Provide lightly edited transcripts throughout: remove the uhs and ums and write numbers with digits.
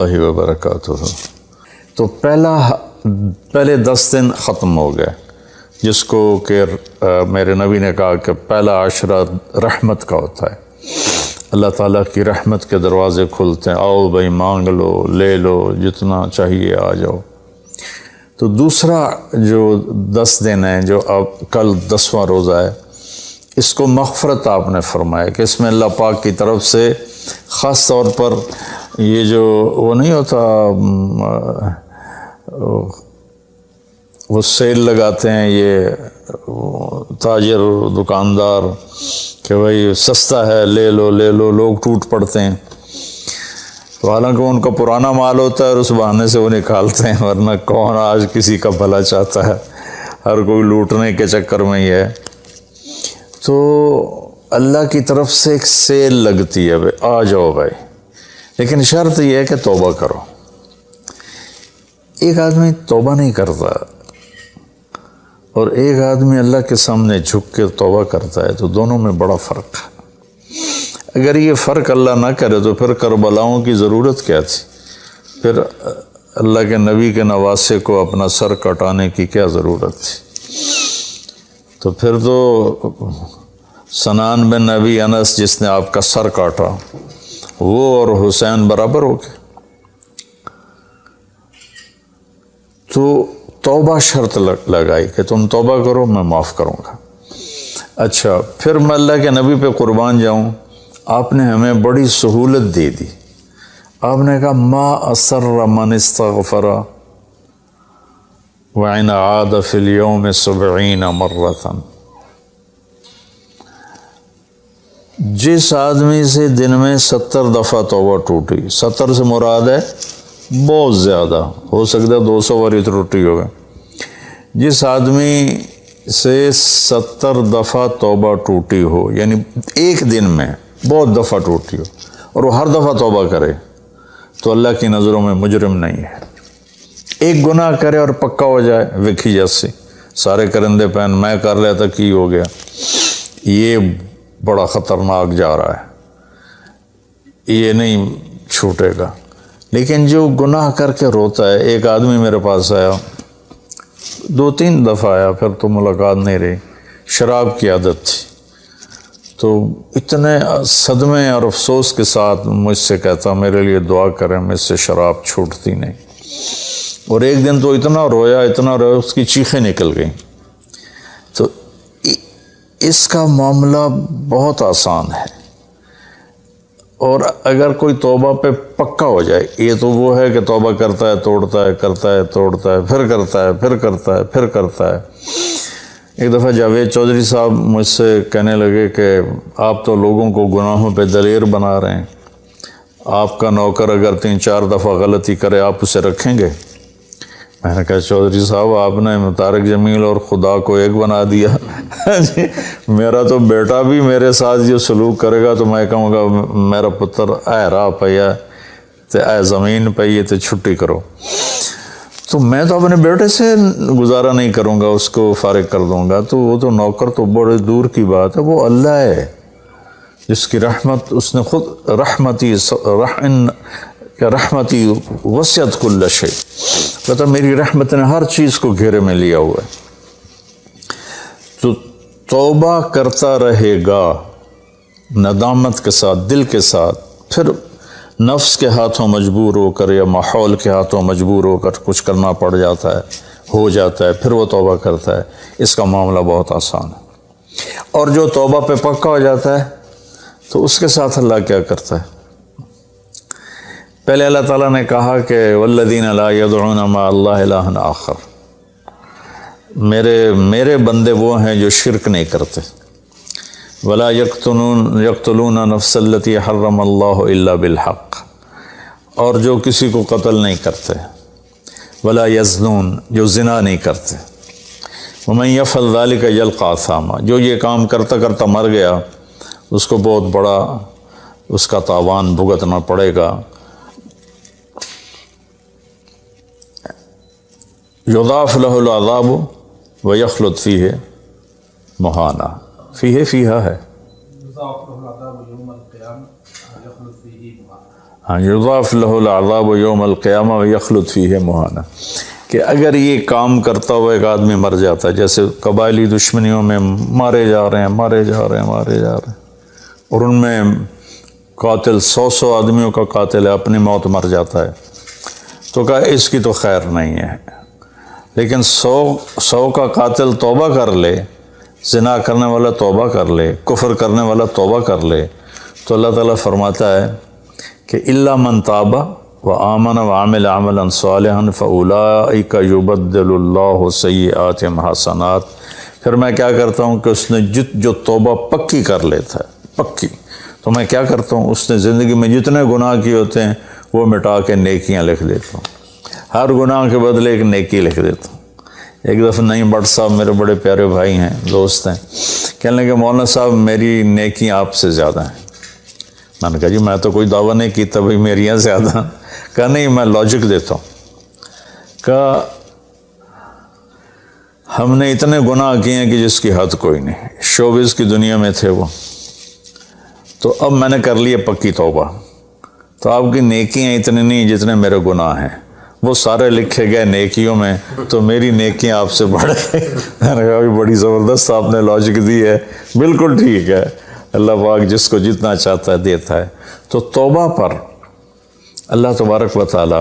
اللہ وبرکاتہ۔ تو پہلے 10 دن ختم ہو گئے، جس کو کہ میرے نبی نے کہا کہ پہلا عشرہ رحمت کا ہوتا ہے، اللہ تعالیٰ کی رحمت کے دروازے کھلتے ہیں، آؤ بھائی مانگ لو، لے لو، جتنا چاہیے آ جاؤ۔ تو دوسرا جو 10 دن ہیں، جو اب کل 10واں روزہ ہے، اس کو مغفرت آپ نے فرمایا کہ اس میں اللہ پاک کی طرف سے خاص طور پر یہ جو وہ نہیں ہوتا، وہ سیل لگاتے ہیں یہ تاجر دکاندار کہ بھائی سستا ہے، لے لو لے لو، لوگ ٹوٹ پڑتے ہیں۔ تو حالانکہ ان کا پرانا مال ہوتا ہے اور اس بہانے سے وہ نکالتے ہیں، ورنہ کون آج کسی کا بھلا چاہتا ہے، ہر کوئی لوٹنے کے چکر میں ہی ہے۔ تو اللہ کی طرف سے ایک سیل لگتی ہے، بھائی آ جاؤ بھائی، لیکن شرط یہ ہے کہ توبہ کرو۔ ایک آدمی توبہ نہیں کرتا اور ایک آدمی اللہ کے سامنے جھک کے توبہ کرتا ہے، تو دونوں میں بڑا فرق ہے۔ اگر یہ فرق اللہ نہ کرے تو پھر کربلاؤں کی ضرورت کیا تھی؟ پھر اللہ کے نبی کے نواسے کو اپنا سر کٹانے کی کیا ضرورت تھی؟ تو پھر تو سنان بن نبی انس جس نے آپ کا سر کاٹا، وہ اور حسین برابر ہو گئے۔ تو توبہ شرط لگائی کہ تم توبہ کرو، میں معاف کروں گا۔ اچھا، پھر میں اللہ کے نبی پہ قربان جاؤں، آپ نے ہمیں بڑی سہولت دے دی۔ آپ نے کہا ما اصر من استغفر وَإِنْ عَادَ فِي الْيَوْمِ 70 مرة۔ جس آدمی سے دن میں 70 دفعہ توبہ ٹوٹی، 70 سے مراد ہے بہت زیادہ، ہو سکتا ہے 200 باری ٹوٹی ہوگا۔ جس آدمی سے 70 دفعہ توبہ ٹوٹی ہو، یعنی ایک دن میں بہت دفعہ ٹوٹی ہو، اور وہ ہر دفعہ توبہ کرے، تو اللہ کی نظروں میں مجرم نہیں ہے۔ ایک گناہ کرے اور پکا ہو جائے، وکھی جیسی سارے کرندے پہن میں کر لیا تھا کی ہو گیا، یہ بڑا خطرناک جا رہا ہے، یہ نہیں چھوٹے گا۔ لیکن جو گناہ کر کے روتا ہے، ایک آدمی میرے پاس آیا، 2-3 دفعہ آیا، پھر تو ملاقات نہیں رہی، شراب کی عادت تھی، تو اتنے صدمے اور افسوس کے ساتھ مجھ سے کہتا میرے لیے دعا کریں، مجھ سے شراب چھوٹتی نہیں۔ اور ایک دن تو اتنا رویا اس کی چیخیں نکل گئیں۔ تو اس کا معاملہ بہت آسان ہے، اور اگر کوئی توبہ پہ پکا ہو جائے، یہ تو وہ ہے کہ توبہ کرتا ہے توڑتا ہے، کرتا ہے توڑتا ہے، پھر کرتا ہے، پھر کرتا ہے، پھر کرتا ہے۔ ایک دفعہ جاوید چودھری صاحب مجھ سے کہنے لگے کہ آپ تو لوگوں کو گناہوں پہ دلیر بنا رہے ہیں، آپ کا نوکر اگر 3-4 دفعہ غلطی کرے آپ اسے رکھیں گے؟ میں نے کہا چودھری صاحب آپ نے طارق جمیل اور خدا کو ایک بنا دیا۔ میرا تو بیٹا بھی میرے ساتھ جو سلوک کرے گا تو میں کہوں گا میرا پتر اے راہ پیا تے اے زمین پئی تے چھٹی کرو۔ تو میں تو اپنے بیٹے سے گزارا نہیں کروں گا، اس کو فارغ کر دوں گا، تو وہ تو نوکر تو بڑے دور کی بات ہے، وہ اللہ ہے جس کی رحمت، اس نے خود رحمتی وسعت کل شیء، کہتا میری رحمت نے ہر چیز کو گھیرے میں لیا ہوا ہے۔ تو توبہ کرتا رہے گا ندامت کے ساتھ، دل کے ساتھ، پھر نفس کے ہاتھوں مجبور ہو کر یا ماحول کے ہاتھوں مجبور ہو کر کچھ کرنا پڑ جاتا ہے، ہو جاتا ہے، پھر وہ توبہ کرتا ہے۔ اس کا معاملہ بہت آسان ہے۔ اور جو توبہ پہ پکا ہو جاتا ہے تو اس کے ساتھ اللہ کیا کرتا ہے؟ پہلے اللہ تعالیٰ نے کہا کہ والذین لا یدعون مع اللہ الہا آخر، میرے بندے وہ ہیں جو شرک نہیں کرتے، ولا یقتلون نفس التی حرم اللہ الا بالحق، اور جو کسی کو قتل نہیں کرتے، ولا یزنون، جو زنا نہیں کرتے، ومن یفعل ذلک یلقی اثاما، جو یہ کام کرتا کرتا مر گیا اس کو بہت بڑا اس کا تاوان بھگتنا پڑے گا۔ یضاعف لہ العذاب ویخلد فیہ مہانا، فیہا ہے، یضاف لہ العذاب یوم القیامہ ویخلد فیہ مہانا، کہ اگر یہ کام کرتا ہوا ایک آدمی مر جاتا ہے، جیسے قبائلی دشمنیوں میں مارے جا رہے ہیں اور ان میں قاتل 100 آدمیوں کا قاتل ہے، اپنی موت مر جاتا ہے، تو کہا اس کی تو خیر نہیں ہے۔ لیکن 100 کا قاتل توبہ کر لے، زنا کرنے والا توبہ کر لے، کفر کرنے والا توبہ کر لے، تو اللہ تعالیٰ فرماتا ہے کہ الا من تاب وآمن وعمل عملا صالحا فاولئک یبدل اللہ سیئاتہم حسنات۔ پھر میں کیا کرتا ہوں کہ اس نے جو توبہ پکی کر لیتا ہے، پکی، تو میں کیا کرتا ہوں، اس نے زندگی میں جتنے گناہ کیے ہوتے ہیں وہ مٹا کے نیکیاں لکھ دیتا ہوں، ہر گناہ کے بدلے ایک نیکی لکھ دیتا ہوں۔ ایک دفعہ نعیم بٹ صاحب میرے بڑے پیارے بھائی ہیں، دوست ہیں، کہنے لگے مولانا صاحب میری نیکیاں آپ سے زیادہ ہیں۔ میں نے کہا جی میں تو کوئی دعویٰ نہیں کیتا بھائی میریاں زیادہ۔ کہا نہیں، میں لاجک دیتا ہوں۔ کہا ہم نے اتنے گناہ کیے ہیں کہ جس کی حد کوئی نہیں، شوبز کی دنیا میں تھے وہ، تو اب میں نے کر لی پکی توبہ، تو آپ کی نیکیاں اتنی نہیں جتنے میرے گناہ ہیں، وہ سارے لکھے گئے نیکیوں میں، تو میری نیکیاں آپ سے بڑھ گئی۔ میں نے کہا بڑی زبردست آپ نے لاجک دی ہے، بالکل ٹھیک ہے، اللہ پاک جس کو جتنا چاہتا ہے دیتا ہے۔ تو توبہ پر اللہ تبارک و تعالی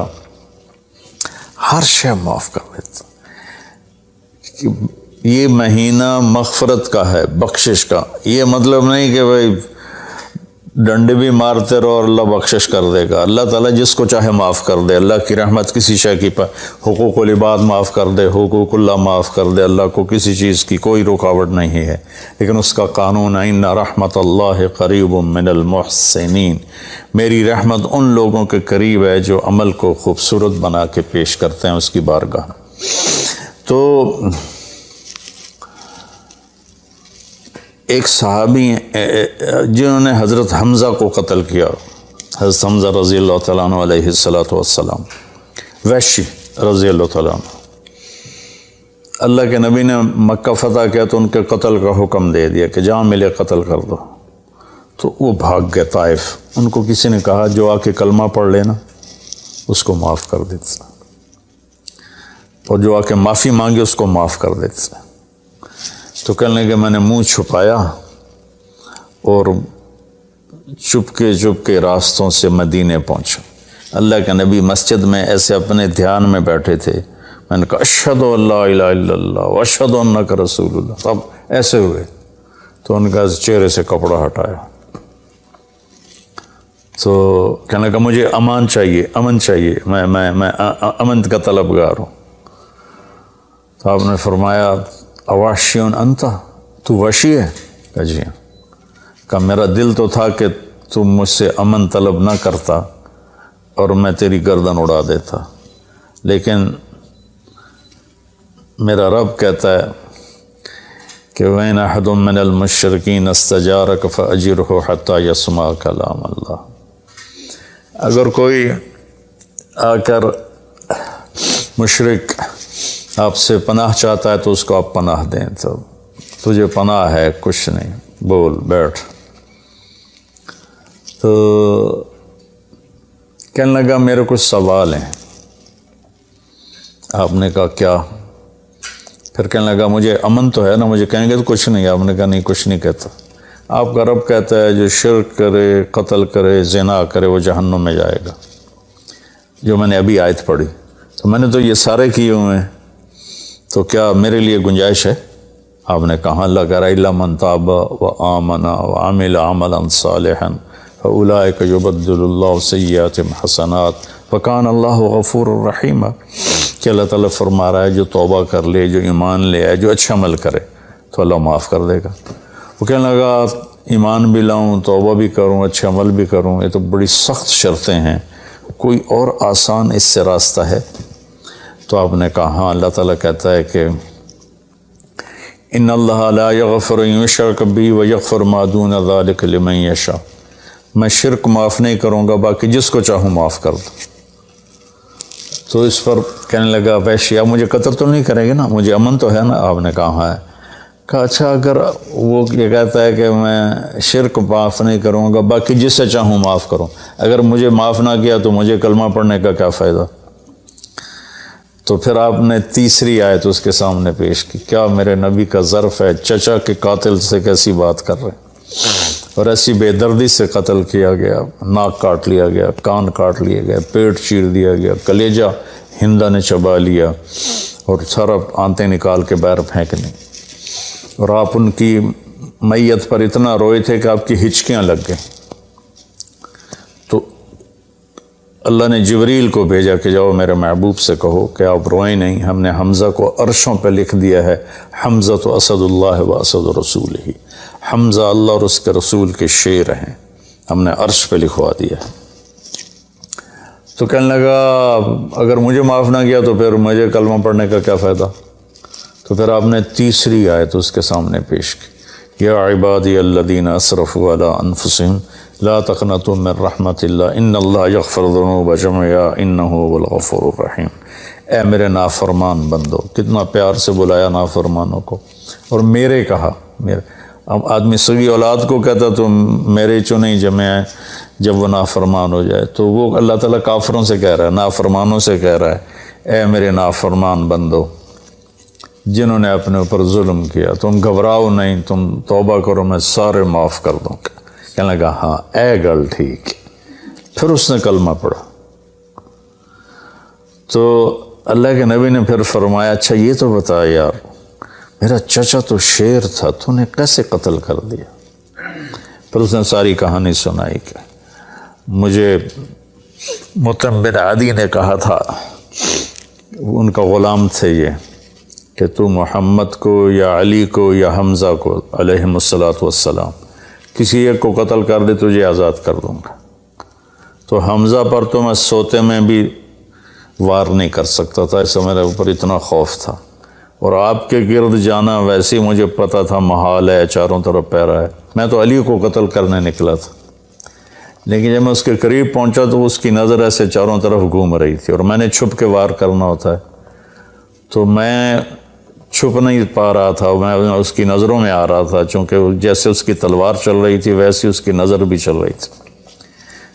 ہر شے معاف کر دیتا۔ یہ مہینہ مغفرت کا ہے، بخشش کا۔ یہ مطلب نہیں کہ بھائی ڈنڈے بھی مارتے رہو اور اللہ بخشش کر دے گا۔ اللہ تعالیٰ جس کو چاہے معاف کر دے، اللہ کی رحمت کسی شے کی حقوق العباد معاف کر دے، حقوق اللہ معاف کر دے، اللہ کو کسی چیز کی کوئی رکاوٹ نہیں ہے، لیکن اس کا قانون ہے ان رحمت اللہ قریب من المحسنین، میری رحمت ان لوگوں کے قریب ہے جو عمل کو خوبصورت بنا کے پیش کرتے ہیں اس کی بارگاہ۔ تو ایک صحابی جنہوں نے حضرت حمزہ کو قتل کیا، حضرت حمزہ رضی اللہ تعالیٰ عنہ علیہ السلام، وحشی رضی اللہ تعالیٰ عنہ، اللہ کے نبی نے مکہ فتح کیا تو ان کے قتل کا حکم دے دیا کہ جہاں ملے قتل کر دو، تو وہ بھاگ گئے طائف۔ ان کو کسی نے کہا جو آ کے کلمہ پڑھ لینا اس کو معاف کر دیتا، اور جو آ کے معافی مانگے اس کو معاف کر دیتا۔ تو کہنے لگے میں نے منہ چھپایا اور چپ کے راستوں سے مدینے پہنچا۔ اللہ کے نبی مسجد میں ایسے اپنے دھیان میں بیٹھے تھے، میں نے کہا اشہد ان لا الہ الا اللہ واشہد انک رسول اللہ، تب ایسے ہوئے تو ان کا چہرے سے کپڑا ہٹایا، تو کہنے لگا مجھے امن چاہیے، میں امن کا طلبگار ہوں۔ تو آپ نے فرمایا اواشیون انت، تو وحشی ہے؟ کہا جی ہاں۔ کہا میرا دل تو تھا کہ تم مجھ سے امن طلب نہ کرتا اور میں تیری گردن اڑا دیتا، لیکن میرا رب کہتا ہے کہ وَإِنْ أَحَدٌ مِّنَ الْمُشْرِكِينَ اسْتَجَارَكَ فَأَجِرْهُ حَتَّى يَسْمَعَ كَلَامَ اللَّهِ۔ اگر کوئی آ کر مشرک آپ سے پناہ چاہتا ہے تو اس کو آپ پناہ دیں، تو تجھے پناہ ہے، کچھ نہیں، بول بیٹھ۔ تو کہنے لگا میرے کچھ سوال ہیں۔ آپ نے کہا کیا؟ پھر کہنے لگا مجھے امن تو ہے نا، مجھے کہیں گے تو کچھ نہیں۔ آپ نے کہا نہیں کچھ نہیں کہتا، آپ کا رب کہتا ہے جو شرک کرے، قتل کرے، زنا کرے وہ جہنم میں جائے گا، جو میں نے ابھی آیت پڑھی۔ تو میں نے تو یہ سارے کیے ہوئے ہیں، تو کیا میرے لیے گنجائش ہے؟ آپ نے کہا اللہ کہہ رہا الا من تاب وآمن وعمل عملا صالحا فاولئک یبدل اللہ سیئاتہم حسنات وکان اللہ غفور الرحیم، کہ اللہ تعالیٰ فرما رہا ہے جو توبہ کر لے، جو ایمان لے آئے، جو اچھا عمل کرے تو اللہ معاف کر دے گا۔ وہ کہنے لگا ایمان بھی لاؤں، توبہ بھی کروں، اچھا عمل بھی کروں، یہ تو بڑی سخت شرطیں ہیں، کوئی اور آسان اس سے راستہ ہے؟ تو آپ نے کہا ہاں، اللہ تعالیٰ کہتا ہے کہ ان اللہ لا یغفر ان یشرک بہ ویغفر ما دون ذلک لمن یشاء، میں شرک معاف نہیں کروں گا، باقی جس کو چاہوں معاف کر دوں۔ تو اس پر کہنے لگا وحشی آپ مجھے قتل تو نہیں کریں گے نا، مجھے امن تو ہے نا؟ آپ نے کہا ہے۔ کہا اچھا اگر وہ یہ کہتا ہے کہ میں شرک معاف نہیں کروں گا، باقی جس سے چاہوں معاف کروں، اگر مجھے معاف نہ کیا تو مجھے کلمہ پڑھنے کا کیا فائدہ؟ تو پھر آپ نے تیسری آیت اس کے سامنے پیش کی، کیا میرے نبی کا ظرف ہے چچا کے قاتل سے کیسی بات کر رہے ہیں، اور ایسی بے دردی سے قتل کیا گیا، ناک کاٹ لیا گیا، کان کاٹ لیے گئے، پیٹ چیر دیا گیا، کلیجہ ہندا نے چبا لیا اور سارا آنتیں نکال کے باہر پھینکنے، اور آپ ان کی میت پر اتنا روئے تھے کہ آپ کی ہچکیاں لگ گئیں۔ تو اللہ نے جبریل کو بھیجا کہ جاؤ میرے محبوب سے کہو کہ آپ روئیں نہیں، ہم نے حمزہ کو عرشوں پہ لکھ دیا ہے، حمزہ تو اسد اللہ و اسد رسول ہی، حمزہ اللہ اور اس کے رسول کے شیر ہیں، ہم نے عرش پہ لکھوا دیا ہے۔ تو کہنے لگا اگر مجھے معاف نہ کیا تو پھر مجھے کلمہ پڑھنے کا کیا فائدہ؟ تو پھر آپ نے تیسری آیت اس کے سامنے پیش کی، یا عبادی الذین اسرفوا علی انفسہم لا تقنطوا من رحمت اللہ ان اللہ یغفر الذنوب جميعا انہ هو الغفور الرحیم۔ اے میرے نافرمان بندو، کتنا پیار سے بلایا نافرمانوں کو، اور میرے کہا، میرے اب آدمی سگی اولاد کو کہتا تو میرے چنے جمع ہے، جب وہ نافرمان ہو جائے تو وہ اللہ تعالیٰ کافروں سے کہہ رہا ہے، نافرمانوں سے کہہ رہا ہے، اے میرے نافرمان بندو جنہوں نے اپنے اوپر ظلم کیا، تم گھبراؤ نہیں، تم توبہ کرو، میں سارے معاف کر دوں گا۔ کہنے لگا ہاں اے گل ٹھیک۔ پھر اس نے کلمہ پڑھا تو اللہ کے نبی نے پھر فرمایا اچھا یہ تو بتا یار، میرا چچا تو شیر تھا، تو نے کیسے قتل کر دیا؟ پھر اس نے ساری کہانی سنائی کہ مجھے مطعم بن عدی نے کہا تھا، ان کا غلام تھے یہ، کہ تو محمد کو یا علی کو یا حمزہ کو علیہم الصلاۃ والسلام کسی ایک کو قتل کر دے تجھے آزاد کر دوں گا۔ تو حمزہ پر تو میں سوتے میں بھی وار نہیں کر سکتا تھا، اس سے میرے اوپر اتنا خوف تھا، اور آپ کے گرد جانا ویسے ہی مجھے پتہ تھا محال ہے، چاروں طرف پیرا ہے، میں تو علی کو قتل کرنے نکلا تھا، لیکن جب میں اس کے قریب پہنچا تو اس کی نظر ایسے چاروں طرف گھوم رہی تھی، اور میں نے چھپ کے وار کرنا ہوتا ہے، تو میں چھپ نہیں پا رہا تھا، میں اس کی نظروں میں آ رہا تھا، چونکہ جیسے اس کی تلوار چل رہی تھی ویسے اس کی نظر بھی چل رہی تھی۔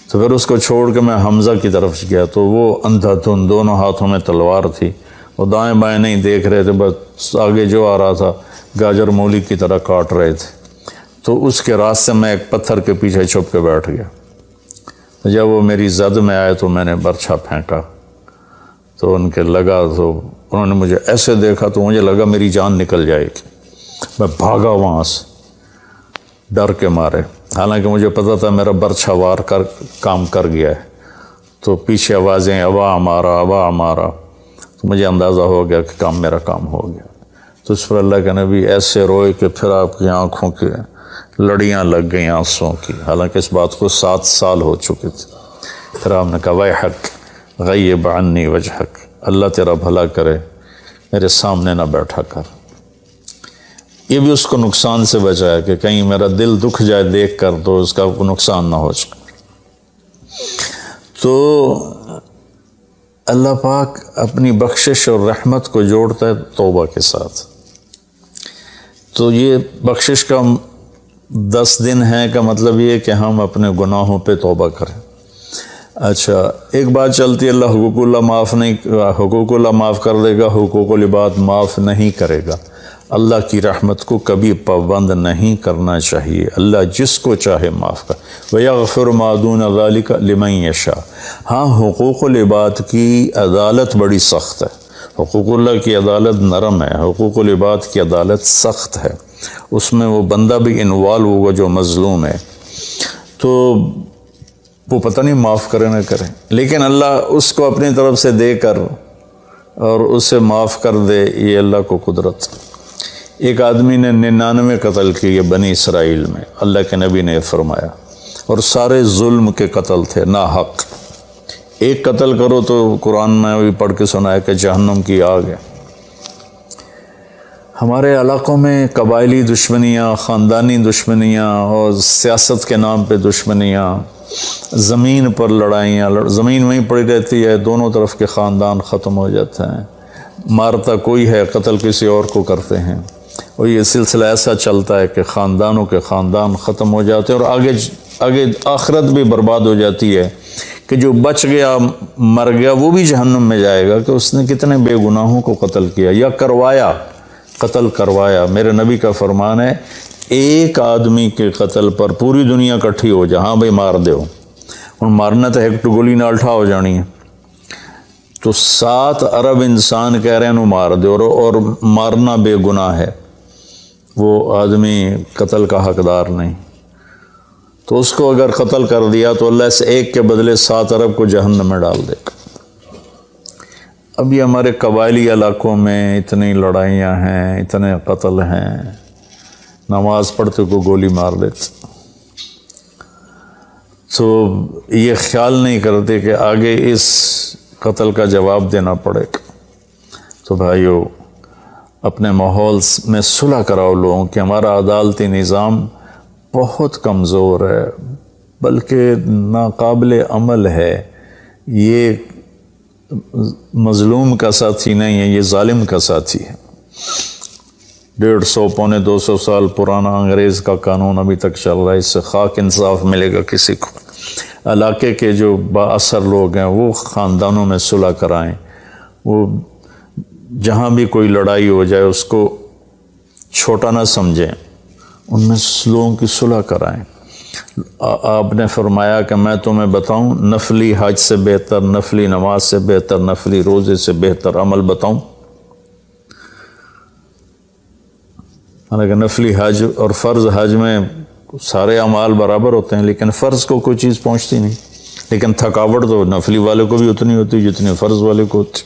تو پھر اس کو چھوڑ کے میں حمزہ کی طرف گیا تو وہ اندھا دھند، دونوں ہاتھوں میں تلوار تھی، وہ دائیں بائیں نہیں دیکھ رہے تھے، بس آگے جو آ رہا تھا گاجر مولی کی طرح کاٹ رہے تھے۔ تو اس کے راستے میں ایک پتھر کے پیچھے چھپ کے بیٹھ گیا، جب وہ میری زد میں آئے تو میں نے برچھا پھینکا تو ان کے لگا، تو انہوں نے مجھے ایسے دیکھا تو مجھے لگا میری جان نکل جائے گی، میں بھاگا وہاں سے ڈر کے مارے، حالانکہ مجھے پتا تھا میرا برچھا وار کر کام کر گیا ہے۔ تو پیچھے آوازیں ابا ہمارا ابا ہمارا، تو مجھے اندازہ ہو گیا کہ میرا کام ہو گیا۔ تو اس پر اللہ کے نبی ایسے روئے کہ پھر آپ کی آنکھوں کی لڑیاں لگ گئیں آنسوں کی، حالانکہ اس بات کو 7 سال ہو چکے تھے۔ پھر آپ نے کہا ویحک غیب عنی وجہک، اللہ تیرا بھلا کرے میرے سامنے نہ بیٹھا کر۔ یہ بھی اس کو نقصان سے بچایا کہ کہیں میرا دل دکھ جائے دیکھ کر تو اس کا نقصان نہ ہو جائے۔ تو اللہ پاک اپنی بخشش اور رحمت کو جوڑتا ہے توبہ کے ساتھ۔ تو یہ بخشش کا 10 دن ہے کا مطلب یہ کہ ہم اپنے گناہوں پہ توبہ کریں۔ اچھا ایک بات چلتی ہے، اللہ حقوق اللہ معاف کر دے گا، حقوق العباد معاف نہیں کرے گا۔ اللہ کی رحمت کو کبھی پابند نہیں کرنا چاہیے، اللہ جس کو چاہے معاف کر، وَيَغْفِرُ مَا دُونَ ذَلِكَ لِمَن يَشَاءُ۔ ہاں حقوق العباد کی عدالت بڑی سخت ہے، حقوق اللہ کی عدالت نرم ہے، حقوق العباد کی عدالت سخت ہے، اس میں وہ بندہ بھی انوالو ہوگا جو مظلوم ہے، تو وہ پتہ نہیں معاف کرے نہ کرے، لیکن اللہ اس کو اپنی طرف سے دے کر اور اسے معاف کر دے، یہ اللہ کو قدرت۔ ایک آدمی نے 99 قتل کیے بنی اسرائیل میں، اللہ کے نبی نے فرمایا، اور سارے ظلم کے قتل تھے، ناحق۔ ایک قتل کرو تو قرآن میں بھی پڑھ کے سنایا کہ جہنم کی آگ ہے۔ ہمارے علاقوں میں قبائلی دشمنیاں، خاندانی دشمنیاں اور سیاست کے نام پہ دشمنیاں، زمین پر لڑائیاں، زمین وہیں پڑی رہتی ہے، دونوں طرف کے خاندان ختم ہو جاتے ہیں، مارتا کوئی ہے قتل کسی اور کو کرتے ہیں، اور یہ سلسلہ ایسا چلتا ہے کہ خاندانوں کے خاندان ختم ہو جاتے ہیں، اور آگے آخرت بھی برباد ہو جاتی ہے کہ جو بچ گیا مر گیا وہ بھی جہنم میں جائے گا کہ اس نے کتنے بے گناہوں کو قتل کیا یا قتل کروایا۔ میرے نبی کا فرمان ہے ایک آدمی کے قتل پر پوری دنیا کٹھی ہو جا، ہاں بھائی مار دو، اور مارنا تو ایک گولی نال ٹھا ہو جانی ہے، تو 7 ارب انسان کہہ رہے ہیں انہوں مار دو، اور مارنا بے گناہ ہے، وہ آدمی قتل کا حقدار نہیں، تو اس کو اگر قتل کر دیا تو اللہ اس ایک کے بدلے 7 ارب کو جہنم میں ڈال دے گا۔ اب یہ ہمارے قبائلی علاقوں میں اتنی لڑائیاں ہیں، اتنے قتل ہیں، نماز پڑھتے کو گولی مار دیتے، تو یہ خیال نہیں کرتے کہ آگے اس قتل کا جواب دینا پڑے گا۔ تو بھائیو اپنے ماحول میں صلح کراؤ لوگوں کہ ہمارا عدالتی نظام بہت کمزور ہے، بلکہ ناقابل عمل ہے، یہ مظلوم کا ساتھی نہیں ہے، یہ ظالم کا ساتھی ہے۔ 150 پونے 200 سال پرانا انگریز کا قانون ابھی تک چل رہا ہے، اس سے خاک انصاف ملے گا کسی کو۔ علاقے کے جو با اثر لوگ ہیں وہ خاندانوں میں صلح کرائیں، وہ جہاں بھی کوئی لڑائی ہو جائے اس کو چھوٹا نہ سمجھیں، ان میں لوگوں کی صلح کرائیں۔ آپ نے فرمایا کہ میں تمہیں بتاؤں نفلی حج سے بہتر، نفلی نماز سے بہتر، نفلی روزے سے بہتر عمل بتاؤں؟ حالانکہ نفلی حج اور فرض حج میں سارے اعمال برابر ہوتے ہیں، لیکن فرض کو کوئی چیز پہنچتی نہیں، لیکن تھکاوٹ تو نفلی والے کو بھی اتنی ہوتی جتنی فرض والے کو ہوتی،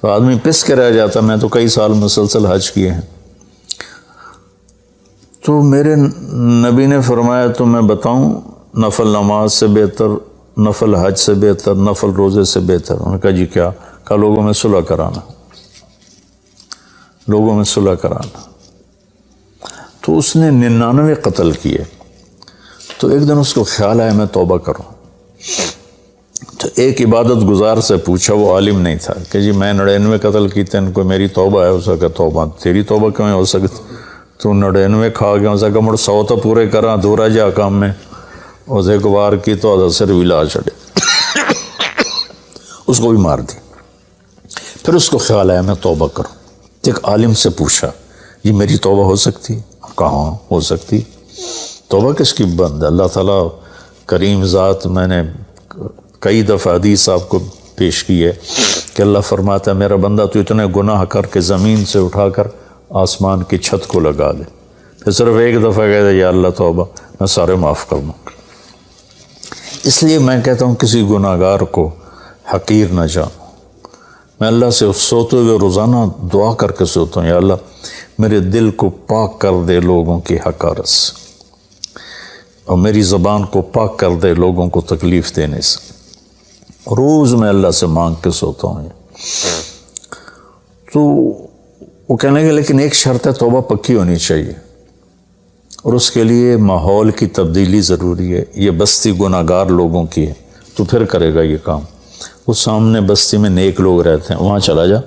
تو آدمی پس کے رہ جاتا۔ میں تو کئی سال مسلسل حج کیے ہیں، تو میرے نبی نے فرمایا تو میں بتاؤں نفل نماز سے بہتر، نفل حج سے بہتر، نفل روزے سے بہتر؟ انہوں نے کہا جی کیا؟ کہا لوگوں میں صلح کرانا، لوگوں میں صلح کرانا۔ تو اس نے 99 قتل کیے، تو ایک دن اس کو خیال آیا میں توبہ کروں، تو ایک عبادت گزار سے پوچھا، وہ عالم نہیں تھا، کہ جی میں 99 قتل کیتے ہیں، ان کو میری توبہ ہے؟ اس کا توبہ تیری توبہ کیوں ہو سکتی؟ تو 99 کھا گیا، اس کا مڑ 100 تو پورے کرا دورا جا کام میں، اس ایک بار کی تو ادھر ولا چڑھے، اس کو بھی مار دی۔ پھر اس کو خیال آیا میں توبہ کروں، ایک عالم سے پوچھا یہ میری توبہ ہو سکتی؟ کہاں ہو سکتی؟ توبہ کس کی بند ہے؟ اللہ تعالیٰ کریم ذات، میں نے کئی دفعہ حدیث آپ کو پیش کی ہے کہ اللہ فرماتا ہے میرا بندہ تو اتنے گناہ کر کے زمین سے اٹھا کر آسمان کی چھت کو لگا دے، پھر صرف ایک دفعہ کہہ دے یا اللہ توبہ، میں سارے معاف کر دوں گا۔ اس لیے میں کہتا ہوں کسی گناہ گار کو حقیر نہ جانو۔ میں اللہ سے سوتے ہوئے روزانہ دعا کر کے سوتا ہوں، یا اللہ میرے دل کو پاک کر دے لوگوں کی حقارت سے، اور میری زبان کو پاک کر دے لوگوں کو تکلیف دینے سے۔ روز میں اللہ سے مانگ کے سوتا ہوں۔ تو وہ کہنے لگے لیکن ایک شرط ہے، توبہ پکی ہونی چاہیے، اور اس کے لیے ماحول کی تبدیلی ضروری ہے، یہ بستی گناہ گار لوگوں کی ہے، تو پھر کرے گا یہ کام۔ وہ سامنے بستی میں نیک لوگ رہتے ہیں، وہاں چلا جا،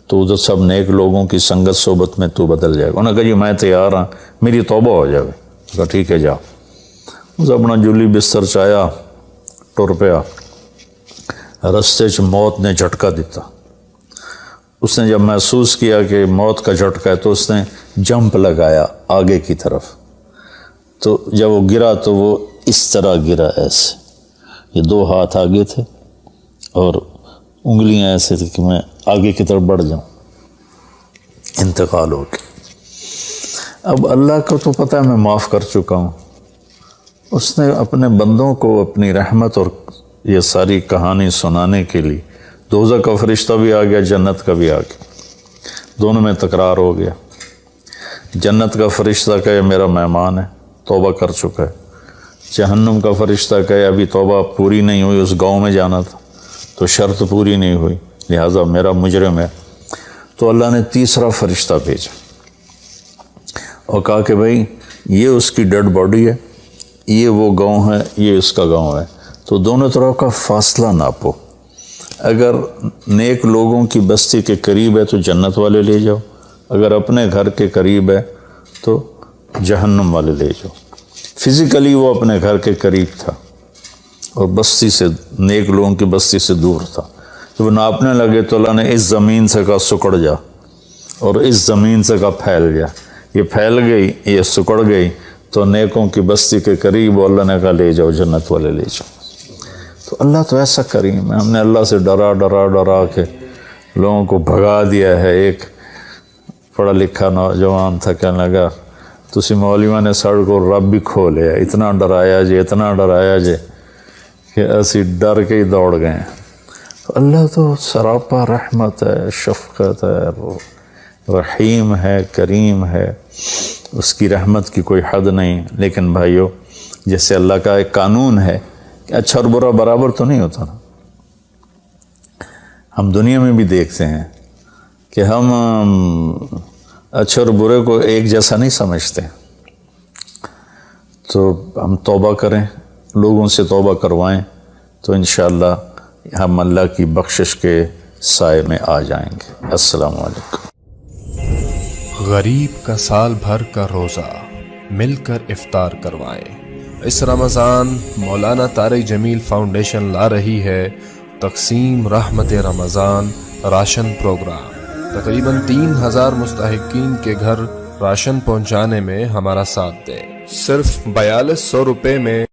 تو ادھر سب نیک لوگوں کی سنگت صحبت میں تو بدل جائے گا۔ انہوں نے کہا جی میں تیار ہوں، میری توبہ ہو جائے۔ کہا ٹھیک ہے جا۔ اس اپنا جولی بستر چایا، ٹر پیا، رستے چ موت نے جھٹکا دیتا۔ اس نے جب محسوس کیا کہ موت کا جھٹکا ہے تو اس نے جمپ لگایا آگے کی طرف، تو جب وہ گرا تو وہ اس طرح گرا، ایسے، یہ 2 ہاتھ آگے تھے اور انگلیاں ایسے تھی کہ میں آگے کی طرف بڑھ جاؤں، انتقال ہو گیا۔ اب اللہ کو تو پتہ ہے میں معاف کر چکا ہوں، اس نے اپنے بندوں کو اپنی رحمت اور یہ ساری کہانی سنانے کے لیے دوزخ کا فرشتہ بھی آ گیا، جنت کا بھی آ گیا، دونوں میں تکرار ہو گیا۔ جنت کا فرشتہ کہے میرا مہمان ہے، توبہ کر چکا ہے۔ جہنم کا فرشتہ کہے ابھی توبہ پوری نہیں ہوئی، اس گاؤں میں جانا تھا تو شرط پوری نہیں ہوئی، لہٰذا میرا مجرم ہے۔ تو اللہ نے تیسرا فرشتہ بھیجا اور کہا کہ بھائی یہ اس کی ڈیڈ باڈی ہے، یہ وہ گاؤں ہے، یہ اس کا گاؤں ہے، تو دونوں طرف کا فاصلہ ناپو، اگر نیک لوگوں کی بستی کے قریب ہے تو جنت والے لے جاؤ، اگر اپنے گھر کے قریب ہے تو جہنم والے لے جاؤ۔ فزیکلی وہ اپنے گھر کے قریب تھا اور بستی سے، نیک لوگوں کی بستی سے دور تھا۔ جب وہ ناپنے لگے تو اللہ نے اس زمین سے کہا سکڑ جا، اور اس زمین سے کہا پھیل جا۔ یہ پھیل گئی، یہ سکڑ گئی تو نیکوں کی بستی کے قریب اللہ نے کہا لے جاؤ، جنت والے لے جاؤ۔ تو اللہ تو ایسا کریم ہے، ہم نے اللہ سے ڈرا ڈرا ڈرا کے لوگوں کو بھگا دیا ہے۔ ایک پڑھا لکھا نوجوان تھا، کہنے لگا تسی مولویوں نے ساڑھ کو رب بھی کھو لیا، اتنا ڈرایا جے اتنا ڈرایا جے کہ اسی ڈر کے ہی دوڑ گئے ہیں۔ تو اللہ تو سراپا رحمت ہے، شفقت ہے، رحیم ہے، کریم ہے، اس کی رحمت کی کوئی حد نہیں۔ لیکن بھائیو، جیسے اللہ کا ایک قانون ہے کہ اچھا اور برا برابر تو نہیں ہوتا نا۔ ہم دنیا میں بھی دیکھتے ہیں کہ ہم اچھے اور برے کو ایک جیسا نہیں سمجھتے، تو ہم توبہ کریں، لوگوں سے توبہ کروائیں، تو انشاءاللہ ہم اللہ کی بخشش کے سائے میں آ جائیں گے۔ السلام علیکم۔ غریب کا سال بھر کا روزہ، مل کر افطار کروائیں۔ اس رمضان مولانا طارق جمیل فاؤنڈیشن لا رہی ہے تقسیم رحمت رمضان راشن پروگرام۔ تقریباً 3000 مستحقین کے گھر راشن پہنچانے میں ہمارا ساتھ دیں۔ صرف 4200 روپے میں